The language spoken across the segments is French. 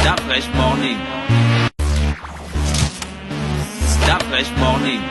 That fresh morning. That fresh morning.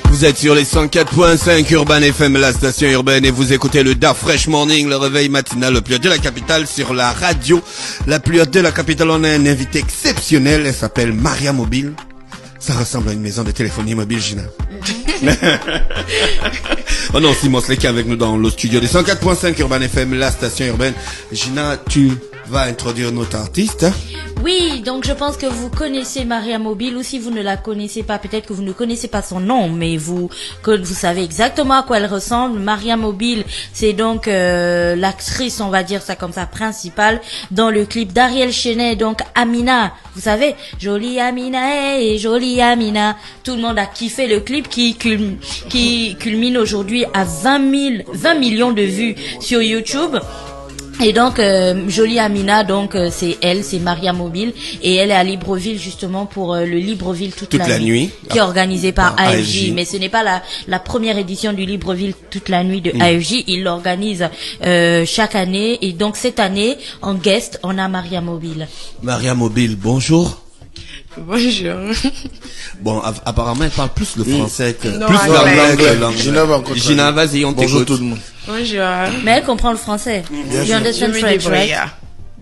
Vous êtes sur les 104.5 Urban FM, la station urbaine, et vous écoutez le Da Fresh Morning, le réveil matinal le plus haut de la capitale sur la radio. La plus haute de la capitale, on a un invité exceptionnel, elle s'appelle Maria Mobile. Ça ressemble à une maison de téléphonie mobile, Gina. Oh non, Simon Slek avec nous dans le studio des 104.5 Urban FM, la station urbaine. Gina, tu vas introduire notre artiste. Oui, donc je pense que vous connaissez Maria Mobile, ou si vous ne la connaissez pas, peut-être que vous ne connaissez pas son nom, mais vous savez exactement à quoi elle ressemble. Maria Mobile, c'est donc l'actrice, on va dire ça comme ça, principale dans le clip d'Ariel Chenet, donc Amina. Vous savez, jolie Amina, hey, jolie Amina. Tout le monde a kiffé le clip qui culmine aujourd'hui à 20 millions de vues sur YouTube. Et donc, jolie Amina, donc c'est Maria Mobile, et elle est à Libreville justement pour le Libreville toute la nuit, qui est organisé par AFJ. Mais ce n'est pas la première édition du Libreville toute la nuit de AFJ. Il l'organise chaque année, et donc cette année, en guest, on a Maria Mobile. Maria Mobile, bonjour. Bonjour. Bon, apparemment, elle parle plus le français que Non, plus l'anglais que l'anglais. Gina, vas-y, on Bonjour t'écoute. tout le monde. Bonjour. Mais elle comprend le français. Bien You sûr. understand Je me French, débrouille, right? yeah.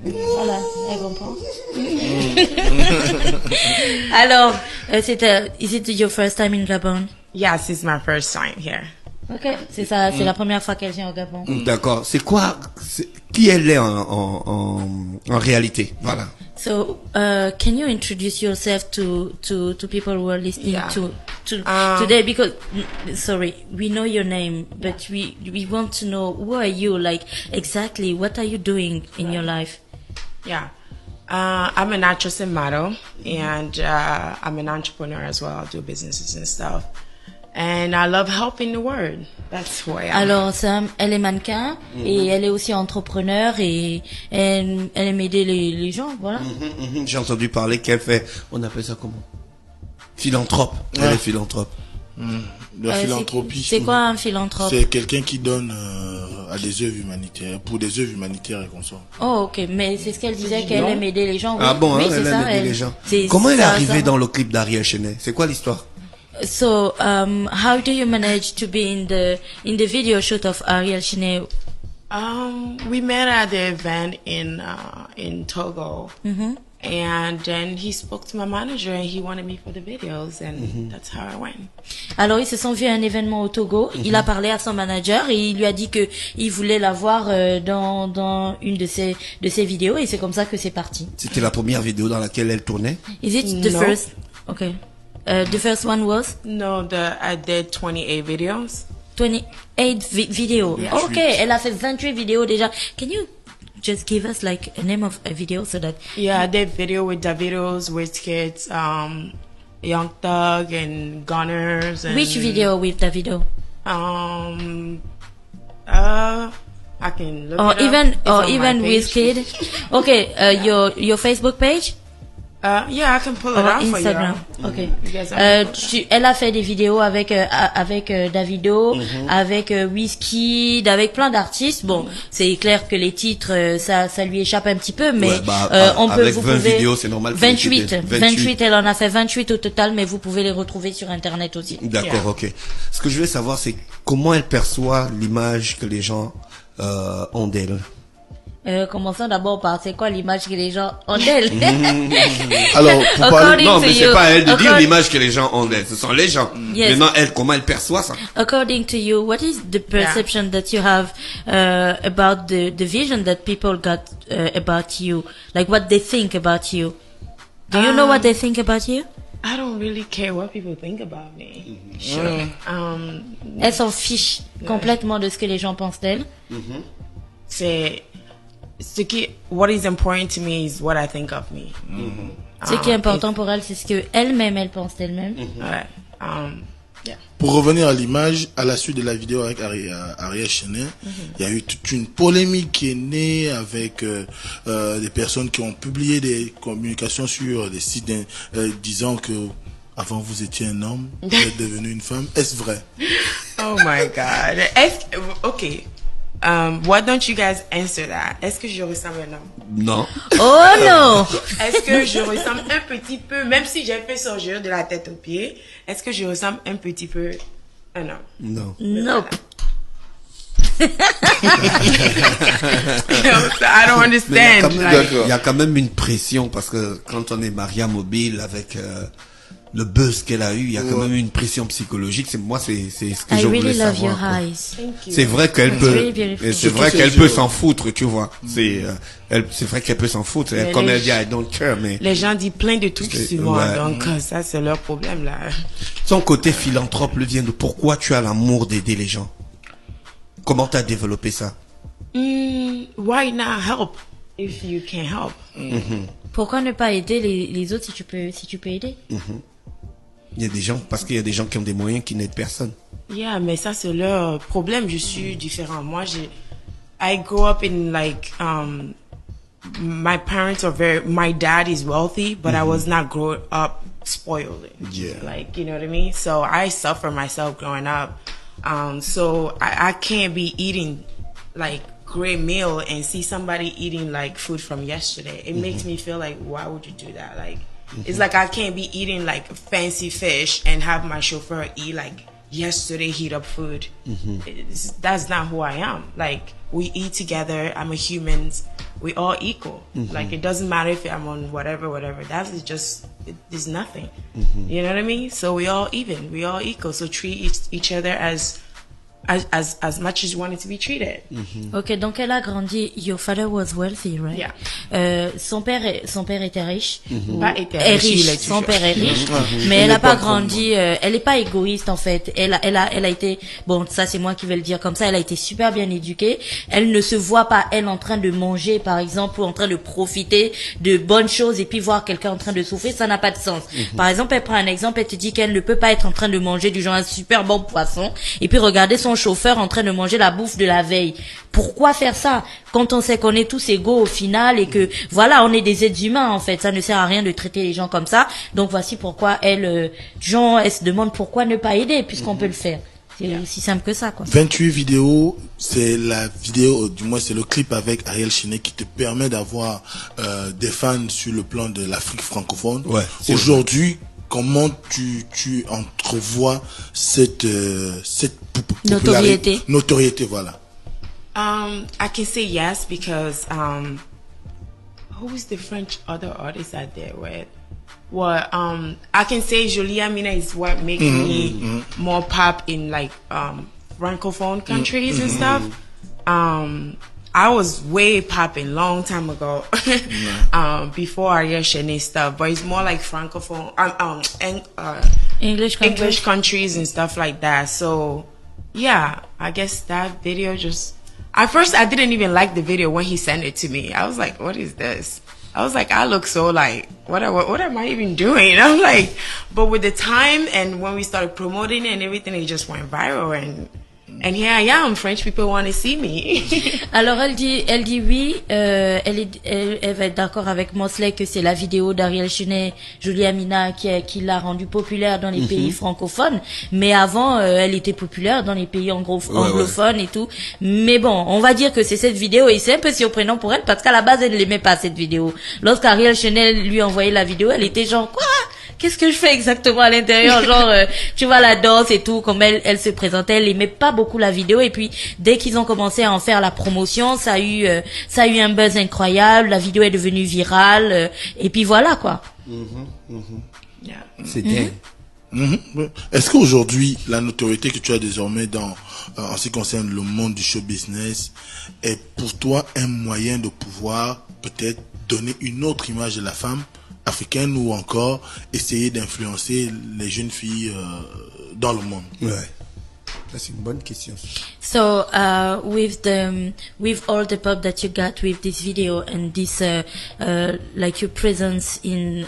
Voilà, elle comprend. Alors, is it your first time in Gabon? Yes, it's my first time here. Ok, c'est ça, c'est la première fois qu'elle vient au Gabon. D'accord. Qui elle est en réalité? Voilà. So, can you introduce yourself to people who are listening Yeah. to today? Because, sorry, we know your name, but we want to know who are you, like exactly what are you doing in your life? Yeah. I'm an actress and model, and I'm an entrepreneur as well. I do businesses and stuff. And I love helping the world. That's who I am. Alors, Sam, elle est mannequin et elle est aussi entrepreneur et elle aime aider les gens, voilà. J'ai entendu parler qu'elle fait, on appelle ça comment? Philanthrope. Elle est philanthrope. La philanthropie. C'est quoi un philanthrope? C'est quelqu'un qui donne à des œuvres humanitaires, pour des œuvres humanitaires et comme ça. Oh, ok, mais c'est ce qu'elle disait, qu'elle aime aider les gens. Oui. Ah bon, oui, hein, c'est elle ça, aime aider les gens. c'est Comment elle est ça, arrivée ça. dans le clip d'Ariel Chenet? C'est quoi l'histoire? So, how do you manage to be in the video shoot of Ariel Chenet? We met at the event in Togo. And then he spoke to my manager and he wanted me for the videos and that's how I went. Alors, ils se sont vus à un événement au Togo. Il a parlé à son manager et il lui a dit que il voulait la voir dans une de ses vidéos et c'est comme ça que c'est parti. C'était la première vidéo dans laquelle elle tournait? Is it the No. first? Okay. The first one was No, I did 28 videos. 28 vidéos. Yeah. Okay, elle a fait 28 vidéos déjà. Can you just give us like a name of a video so that Yeah, I did video with Davidos, WizKids, Young Thug, and Gunners. And, which video with Davido? I can look Or it up. even It's on my even page. WizKid? Okay, your Facebook page? Yeah, I can pull it Or out Instagram? for you. Okay. You guys have Elle a fait des vidéos avec Davido, avec Wizkid, avec plein d'artistes. Bon, c'est clair que les titres ça lui échappe un petit peu, mais Ouais, bah, on peut avec vous 20 pouvez vidéos, c'est normal que 28, les 28, elle en a fait 28 au total, mais vous pouvez les retrouver sur internet aussi. D'accord, Yeah. ok. Ce que je veux savoir, c'est comment elle perçoit l'image que les gens ont d'elle. Commençons d'abord par c'est quoi l'image que les gens ont d'elle. Alors, pour parler, According Non, to mais c'est you- pas à elle de dire accord- l'image que les gens ont d'elle. Ce sont les gens. Yes. Maintenant, elle, comment elle perçoit ça? According to you, what is the perception that you have about the vision that people got about you? Like what they think about you? Do you know what they think about you? I don't really care what people think about me. Sure. Elle s'en fiche complètement de ce que les gens pensent d'elle. C'est ce qui, what is important to me is what I think of me. Ce qui est important pour elle, c'est ce que elle-même elle pense d'elle-même. Ouais. Yeah. Pour revenir à l'image, à la suite de la vidéo avec Ariel Chenet, il y a eu toute une polémique qui est née avec des personnes qui ont publié des communications sur des sites disant que avant vous étiez un homme, vous êtes devenu une femme. Est-ce vrai? Oh my God. Okay. Why don't you guys answer that? Est-ce que je ressemble à un homme? Non. Oh non! Est-ce que je ressemble un petit peu, même si j'ai fait sortir de la tête aux pieds, est-ce que je ressemble un petit peu à un homme? Non. Nope. I don't Mais understand. il y a quand même une pression parce que quand on est Maria Mobile avec le buzz qu'elle a eu, il y a quand même une pression psychologique. C'est ce que I je really voulais love savoir. your quoi. eyes. Thank you. C'est vrai qu'elle It's peut, really beautiful. et c'est Surtout vrai ses qu'elle yeux. peut s'en foutre, tu vois. C'est vrai qu'elle peut s'en foutre. Mais Comme les- elle dit, I don't care, mais Les gens disent plein de trucs C'est- sur moi, ouais. donc ça c'est leur problème là. son côté philanthrope le vient de pourquoi tu as l'amour d'aider les gens. Comment t'as développé ça? Why not help if you can help? Pourquoi ne pas aider les autres si tu peux aider? Il y a des gens, parce qu'il y a des gens qui ont des moyens qui n'aident personne. Yeah, mais ça c'est leur problème. Je suis différent. Moi, I grew up in like my parents are my dad is wealthy, but I was not growing up spoiled. Yeah. Like, you know what I mean? So I suffer myself growing up. So I can't be eating like great meal and see somebody eating like food from yesterday. It makes me feel like, why would you do that? Like, it's like I can't be eating like fancy fish and have my chauffeur eat like yesterday heat up food. That's not who I am. Like, we eat together. I'm a human. We all equal. Like, it doesn't matter if I'm on whatever. That is just, there's nothing. You know what I mean? So we all even. We all equal. So treat each other as much as you want it to be treated. Ok, donc elle a grandi. Your father was wealthy, right? Yeah. Son père était riche. Pas été Est riche, il riche. est Son toujours. père est riche. Mais elle a pas grandi. Elle est pas égoïste en fait. Elle a été. Bon, ça c'est moi qui vais le dire comme ça. Elle a été super bien éduquée. Elle ne se voit pas elle en train de manger, par exemple, ou en train de profiter de bonnes choses et puis voir quelqu'un en train de souffrir. Ça n'a pas de sens. Par exemple, elle prend un exemple. Elle te dit qu'elle ne peut pas être en train de manger du genre un super bon poisson et puis regarder son chauffeur en train de manger la bouffe de la veille. Pourquoi faire ça quand on sait qu'on est tous égaux au final et que voilà, on est des êtres humains en fait. Ça ne sert à rien de traiter les gens comme ça. Donc voici pourquoi elle se demande pourquoi ne pas aider puisqu'on peut le faire. C'est aussi simple que ça quoi. 28 vidéos, c'est la vidéo, du moins c'est le clip avec Ariel Chenet qui te permet d'avoir des fans sur le plan de l'Afrique francophone. Ouais, c'est aujourd'hui, comment tu entrevois cette notoriété, voilà. I can say yes because who is the French other artist out there with? Well, I can say Julia Mina is what makes me more pop in like francophone countries and stuff. I was way popping long time ago, before Ariel Chenet stuff, but it's more like francophone, English countries and stuff like that. So, yeah, I guess that video at first I didn't even like the video when he sent it to me. I was like, what is this? I was like, I look so like, what am I even doing? I'm like, but with the time and when we started promoting it and everything, it just went viral and here I am. French people want to see me. Alors elle dit oui, elle va être d'accord avec Mosley que c'est la vidéo d'Ariel Chenet, Julia Mina qui l'a rendue populaire dans les pays francophones, mais avant elle était populaire dans les pays anglophones et tout. Mais bon, on va dire que c'est cette vidéo et c'est un peu surprenant pour elle parce qu'à la base elle n'aimait pas cette vidéo. Lorsqu'Ariel Chenet lui a envoyé la vidéo, elle était genre quoi? Qu'est-ce que je fais exactement à l'intérieur? Genre, tu vois la danse et tout, comme elle se présentait, elle aimait pas beaucoup la vidéo. Et puis, dès qu'ils ont commencé à en faire la promotion, ça a eu un buzz incroyable. La vidéo est devenue virale. Et puis voilà, quoi. Yeah. C'est dingue. Est-ce qu'aujourd'hui, la notoriété que tu as désormais en ce qui concerne le monde du show business est pour toi un moyen de pouvoir peut-être donner une autre image de la femme africaine ou encore essayer d'influencer les jeunes filles dans le monde? Ouais. Ça, c'est une bonne question. So, with all the pub that you got with this video and this, like your presence in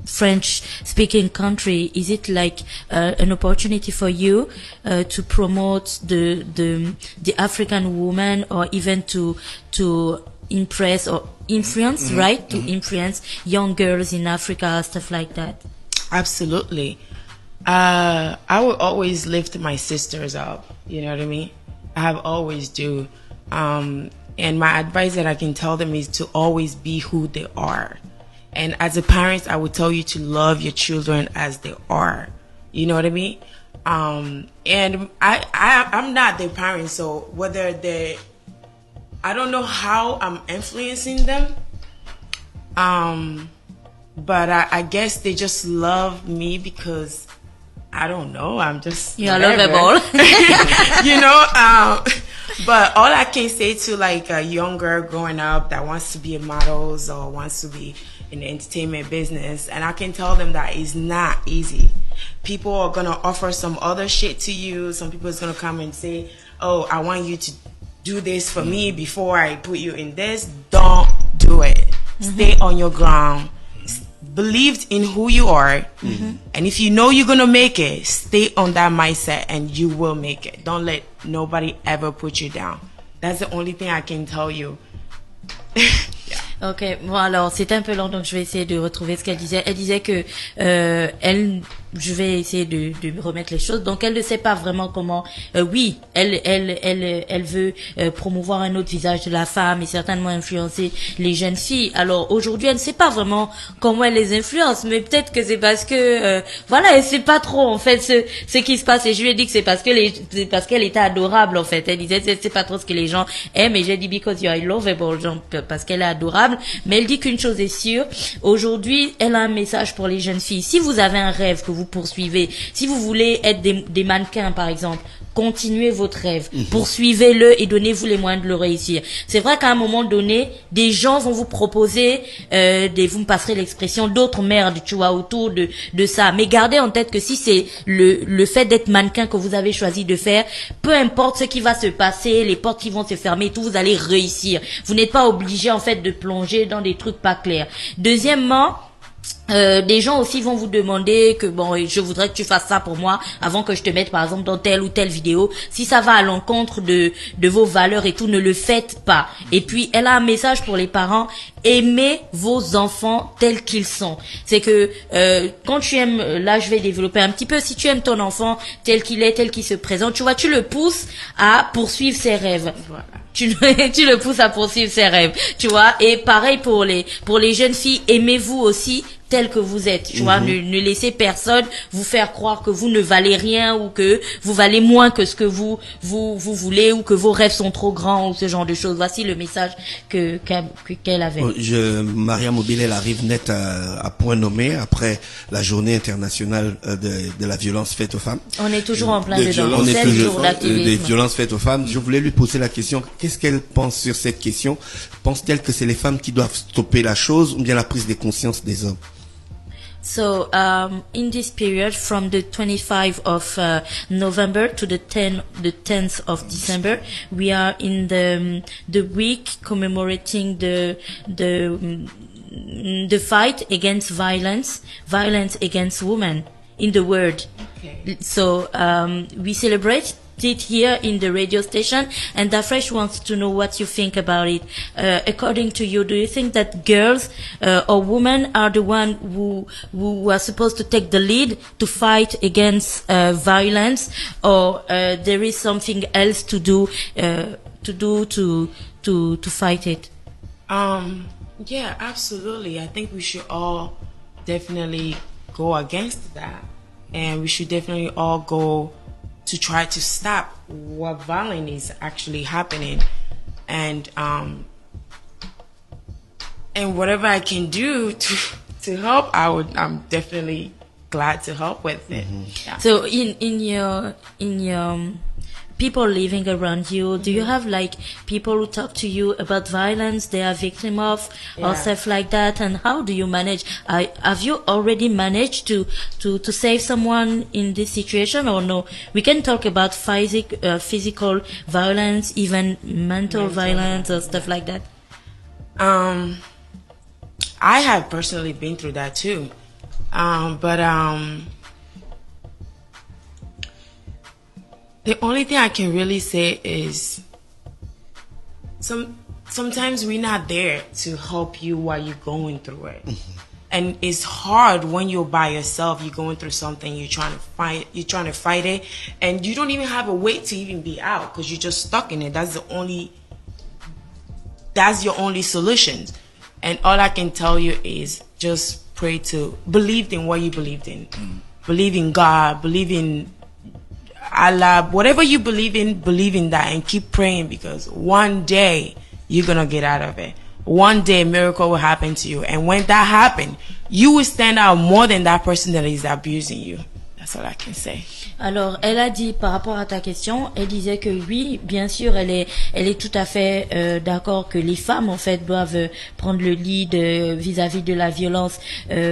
French-speaking country, is it like an opportunity for you to promote the African woman, or even to impress or influence, right? To influence young girls in Africa, stuff like that. Absolutely. I will always lift my sisters up. You know what I mean? I have always do. And my advice that I can tell them is to always be who they are. And as a parent, I would tell you to love your children as they are. You know what I mean? And I'm not their parent, so whether I don't know how I'm influencing them. But I guess they just love me because I don't know. I'm just You're lovable. You know. But all I can say to like a young girl growing up that wants to be a model or wants to be in the entertainment business, and I can tell them that it's not easy. People are gonna offer some other shit to you. Some people is gonna come and say, "Oh, I want you to do this for me before I put you in this." Don't do it. Stay on your ground. Believe in who you are, and if you know you're gonna make it, stay on that mindset, and you will make it. Don't let nobody ever put you down. That's the only thing I can tell you. Ok, bon alors c'est un peu long, donc je vais essayer de retrouver ce qu'elle disait. Elle disait que je vais essayer de remettre les choses. Donc elle ne sait pas vraiment comment. Oui, elle veut promouvoir un autre visage de la femme et certainement influencer les jeunes filles. Alors aujourd'hui, elle ne sait pas vraiment comment elle les influence, mais peut-être que c'est parce que voilà, elle sait pas trop en fait ce qui se passe. Et je lui ai dit que c'est parce qu'elle était adorable en fait. Elle disait c'est pas trop ce que les gens aiment. Et j'ai dit because you are lovable, genre, parce qu'elle est adorable. Mais elle dit qu'une chose est sûre. Aujourd'hui, elle a un message pour les jeunes filles. Si vous avez un rêve que vous poursuivez, si vous voulez être des mannequins par exemple, continuez votre rêve, poursuivez-le et donnez-vous les moyens de le réussir. C'est vrai qu'à un moment donné, des gens vont vous proposer vous me passerez l'expression, d'autres merdes, tu vois, autour de ça. Mais gardez en tête que si c'est le fait d'être mannequin que vous avez choisi de faire, peu importe ce qui va se passer, les portes qui vont se fermer, tout, vous allez réussir. Vous n'êtes pas obligé en fait de plonger dans des trucs pas clairs. Deuxièmement, des gens aussi vont vous demander que bon, je voudrais que tu fasses ça pour moi avant que je te mette par exemple dans telle ou telle vidéo. Si ça va à l'encontre de vos valeurs et tout, ne le faites pas. Et puis elle a un message pour les parents: aimez vos enfants tels qu'ils sont. C'est que quand tu aimes, là je vais développer un petit peu, si tu aimes ton enfant tel qu'il est, tel qu'il se présente, tu vois, tu le pousses à poursuivre ses rêves. Voilà. Tu le pousses à poursuivre ses rêves, tu vois. Et pareil pour les jeunes filles, aimez-vous aussi tel que vous êtes, tu vois. Ne laissez personne vous faire croire que vous ne valez rien ou que vous valez moins que ce que vous voulez, ou que vos rêves sont trop grands, ou ce genre de choses. Voici le message qu'elle avait. Maria Mobile, elle arrive net à point nommé après la journée internationale de la violence faite aux femmes. On est toujours en plein dedans. On est toujours d'activisme. Des violences faites aux femmes. Je voulais lui poser la question: qu'est-ce qu'elle pense sur cette question? Pense-t-elle que c'est les femmes qui doivent stopper la chose, ou bien la prise de conscience des hommes? So, in this period, from the 25th of November to the 10th of December, we are in the week commemorating the fight against violence against women in the world. Okay. So, we celebrate it here in the radio station, and Dafresh wants to know what you think about it. According to you, do you think that girls or women are the one who are supposed to take the lead to fight against violence, or there is something else to do to fight it? Yeah, absolutely. I think we should all definitely go against that, and we should definitely all go to try to stop what violence is actually happening, and whatever I can do to help, I'm definitely glad to help with it. Yeah. So in your people living around you, do you have like people who talk to you about violence they are victim of or stuff like that? And how do you manage? Have you already managed to save someone in this situation or no? We can talk about physical violence, even mental violence or stuff like that. I have personally been through that too. But the only thing I can really say is sometimes we're not there to help you while you're going through it. And it's hard when you're by yourself, you're going through something, you're trying to fight it, and you don't even have a way to even be out because you're just stuck in it. That's your only solution. And all I can tell you is just pray to believe in what you believed in. Believe in God, believe in Allah, whatever you believe in that, and keep praying, because one day you're gonna get out of it. One day a miracle will happen to you, and when that happens, you will stand out more than that person that is abusing you. That's all I can say. Alors, elle a dit par rapport à ta question, elle disait que oui, bien sûr, elle est tout à fait d'accord que les femmes en fait doivent prendre le lead vis-à-vis de la violence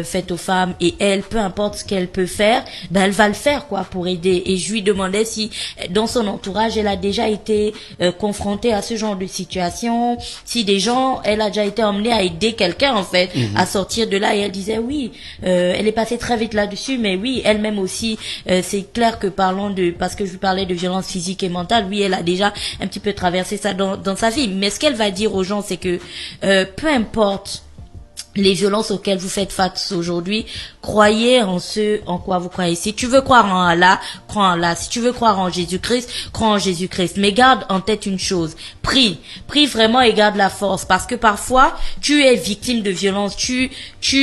faite aux femmes, et elle, peu importe ce qu'elle peut faire, ben elle va le faire quoi pour aider. Et je lui demandais si dans son entourage elle a déjà été confrontée à ce genre de situation, si elle a déjà été emmenée à aider quelqu'un en fait à sortir de là, et elle disait oui, elle est passée très vite là-dessus, mais oui, elle-même aussi, c'est clair que parce que je lui parlais de violence physique et mentale, oui, elle a déjà un petit peu traversé ça dans sa vie. Mais ce qu'elle va dire aux gens, c'est que peu importe les violences auxquelles vous faites face aujourd'hui, croyez en ce en quoi vous croyez. Si tu veux croire en Allah, crois en Allah. Si tu veux croire en Jésus-Christ, crois en Jésus-Christ. Mais garde en tête une chose, prie vraiment et garde la force, parce que parfois tu es victime de violence.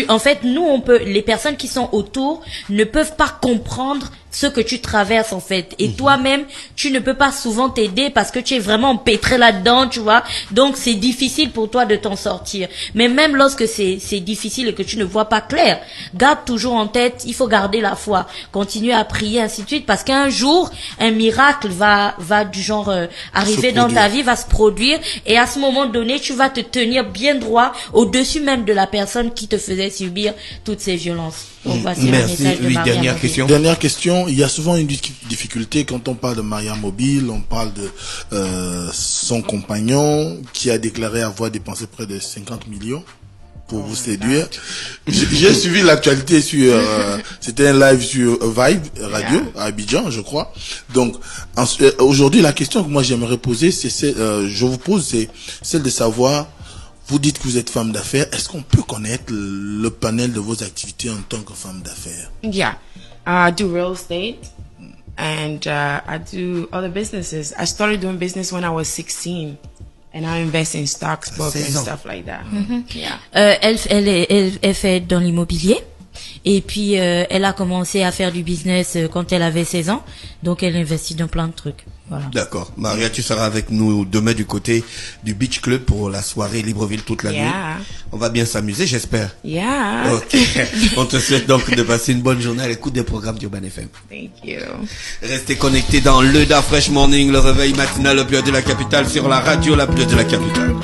En fait, les personnes qui sont autour ne peuvent pas comprendre ce que tu traverses en fait, et toi-même tu ne peux pas souvent t'aider parce que tu es vraiment empêtré là-dedans, tu vois, donc c'est difficile pour toi de t'en sortir. Mais même lorsque c'est difficile et que tu ne vois pas clair, garde toujours en tête, il faut garder la foi, continuer à prier, ainsi de suite, parce qu'un jour un miracle va du genre arriver dans ta vie, va se produire, et à ce moment donné tu vas te tenir bien droit au-dessus même de la personne qui te faisait subir toutes ces violences. Donc voici le message de Maria Mobile. Dernière question, il y a souvent une difficulté quand on parle de Maria Mobile, on parle de son compagnon qui a déclaré avoir dépensé près de 50 millions pour vous séduire. J'ai suivi l'actualité sur c'était un live sur Vibe Radio à Abidjan, je crois. Donc aujourd'hui, la question que moi j'aimerais poser, c'est celle de savoir, vous dites que vous êtes femme d'affaires. Est-ce qu'on peut connaître le panel de vos activités en tant que femme d'affaires? Yeah, I do real estate, and I do other businesses. I started doing business when I was 16, and I invest in stocks, books, and stuff like that. Yeah. Elle fait dans l'immobilier. Et puis elle a commencé à faire du business quand elle avait 16 ans, donc elle investit dans plein de trucs. Voilà. D'accord. Maria, tu seras avec nous demain du côté du Beach Club pour la soirée Libreville toute la nuit. On va bien s'amuser, j'espère. Yeah. Ok. On te souhaite donc de passer une bonne journée à l'écoute des programmes d'Urban FM. Thank you. Restez connectés dans le Da Fresh Morning, le réveil matinal le plus haut de la capitale, sur la radio la plus haute de la capitale.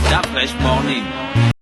Da Fresh Morning.